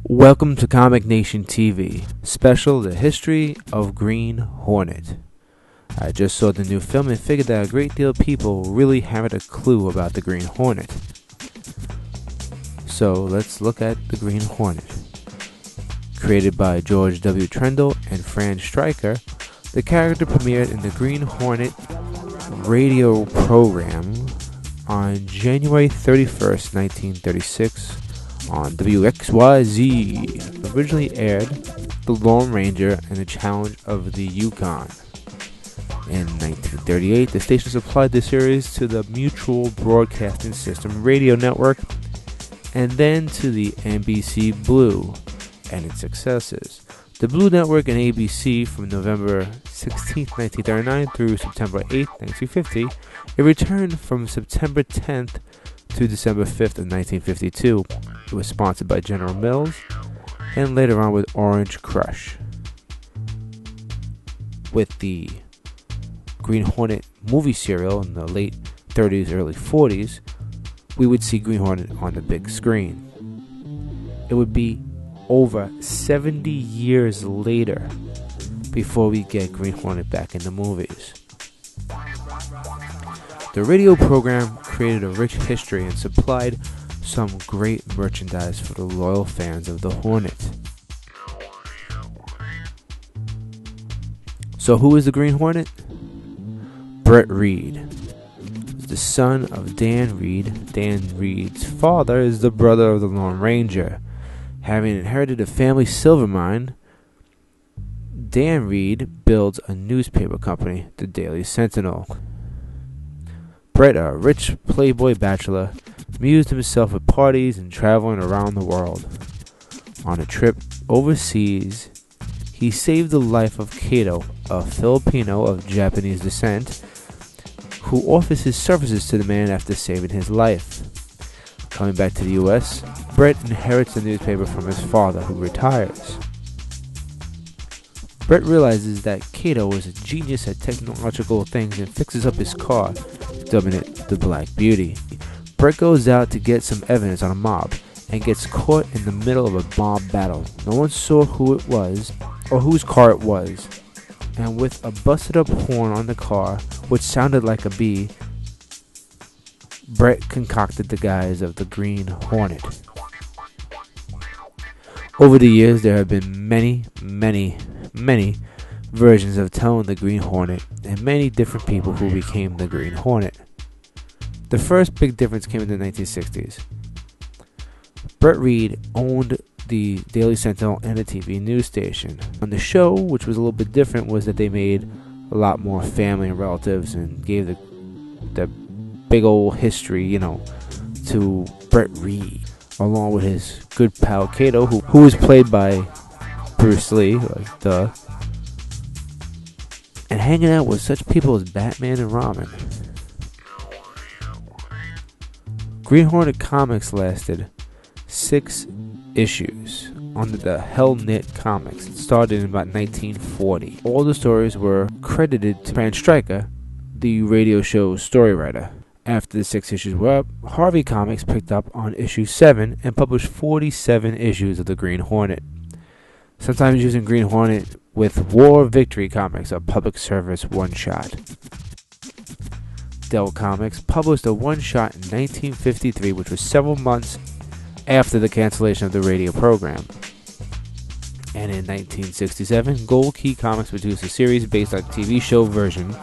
Welcome to Comic Nation TV, special The History of Green Hornet. I just saw the new film and figured that a great deal of people really haven't a clue about the Green Hornet. So let's look at the Green Hornet. Created by George W. Trendle and Fran Stryker, the character premiered in the Green Hornet radio program on January 31st, 1936. On WXYZ, originally aired The Lone Ranger and the Challenge of the Yukon. In 1938, the station supplied the series to the Mutual Broadcasting System radio network and then to the NBC Blue and its successors. The Blue Network and ABC from November 16, 1939 through September 8, 1950. It returned from September 10th to December 5th of 1952. It was sponsored by General Mills and later on with Orange Crush. With the Green Hornet movie serial in the late 30s, early 40s, we would see Green Hornet on the big screen. It would be over 70 years later before we get Green Hornet back in the movies. The radio program created a rich history and supplied some great merchandise for the loyal fans of the Hornet. So who is the Green Hornet? Brett Reed. The son of Dan Reed. Dan Reed's father is the brother of the Lone Ranger. Having inherited a family silver mine, Dan Reed builds a newspaper company, the Daily Sentinel. Brett, a rich playboy bachelor, amused himself with parties and traveling around the world. On a trip overseas, he saved the life of Kato, a Filipino of Japanese descent, who offers his services to the man after saving his life. Coming back to the U.S., Brett inherits the newspaper from his father, who retires. Brett realizes that Kato is a genius at technological things and fixes up his car, dubbing it the Black Beauty. Brett goes out to get some evidence on a mob and gets caught in the middle of a mob battle. No one saw who it was or whose car it was, and with a busted up horn on the car, which sounded like a bee, Brett concocted the guise of the Green Hornet. Over the years, there have been many versions of telling the Green Hornet and many different people who became the Green Hornet. The first big difference came in the 1960s. Brett Reed owned the Daily Sentinel and a TV news station. On the show, which was a little bit different, was that they made a lot more family and relatives and gave the big old history, to Brett Reed, along with his good pal Kato, who was played by Bruce Lee, and hanging out with such people as Batman and Robin. Green Hornet comics lasted 6 issues under the Hell Knit Comics. It started in about 1940. All the stories were credited to Fran Stryker, the radio show's story writer. After the 6 issues were up, Harvey Comics picked up on issue 7 and published 47 issues of the Green Hornet, sometimes using Green Hornet with War Victory Comics, a public service one-shot. Dell Comics published a one-shot in 1953, which was several months after the cancellation of the radio program. And in 1967, Gold Key Comics produced a series based on a TV show version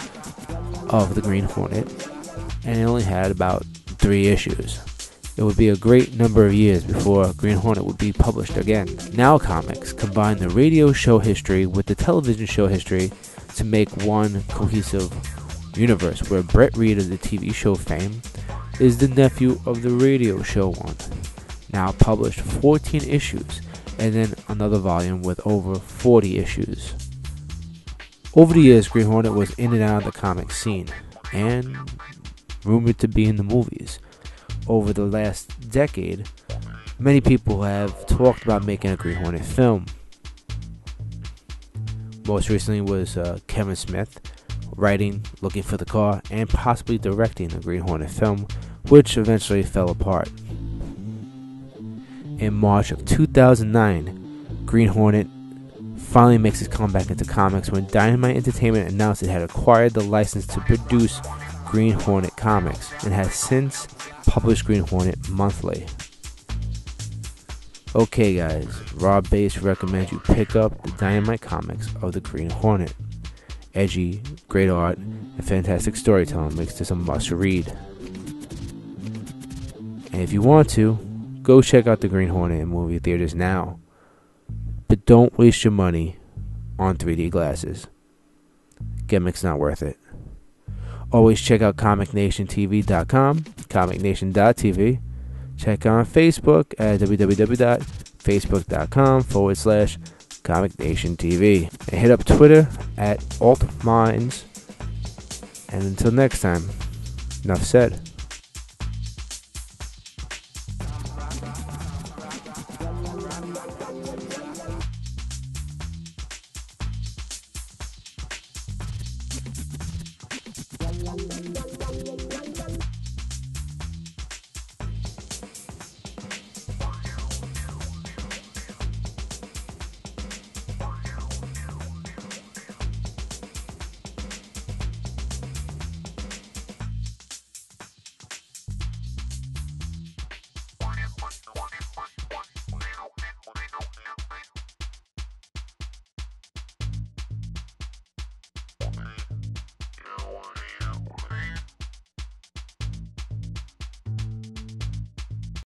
of the Green Hornet, and it only had about 3 issues. It would be a great number of years before Green Hornet would be published again. Now Comics combined the radio show history with the television show history to make one cohesive universe, where Brett Reed of the TV show fame is the nephew of the radio show one. now published 14 issues, and then another volume with over 40 issues. Over the years, Green Hornet was in and out of the comic scene, and rumored to be in the movies. Over the last decade, many people have talked about making a Green Hornet film. Most recently was Kevin Smith writing, looking for the car, and possibly directing the Green Hornet film, which eventually fell apart. In March of 2009, Green Hornet finally makes his comeback into comics when Dynamite Entertainment announced it had acquired the license to produce Green Hornet comics and has since published Green Hornet monthly. Okay guys, Rob Bass recommends you pick up the Dynamite comics of the Green Hornet. Edgy, great art, and fantastic storytelling makes this a must read. And if you want to, go check out the Green Hornet in movie theaters now. But don't waste your money on 3D glasses. Gimmick's not worth it. Always check out comicnationtv.com, comicnation.tv. Check out on Facebook at www.facebook.com/comicnationtv. And hit up Twitter at altminds. And until next time, enough said.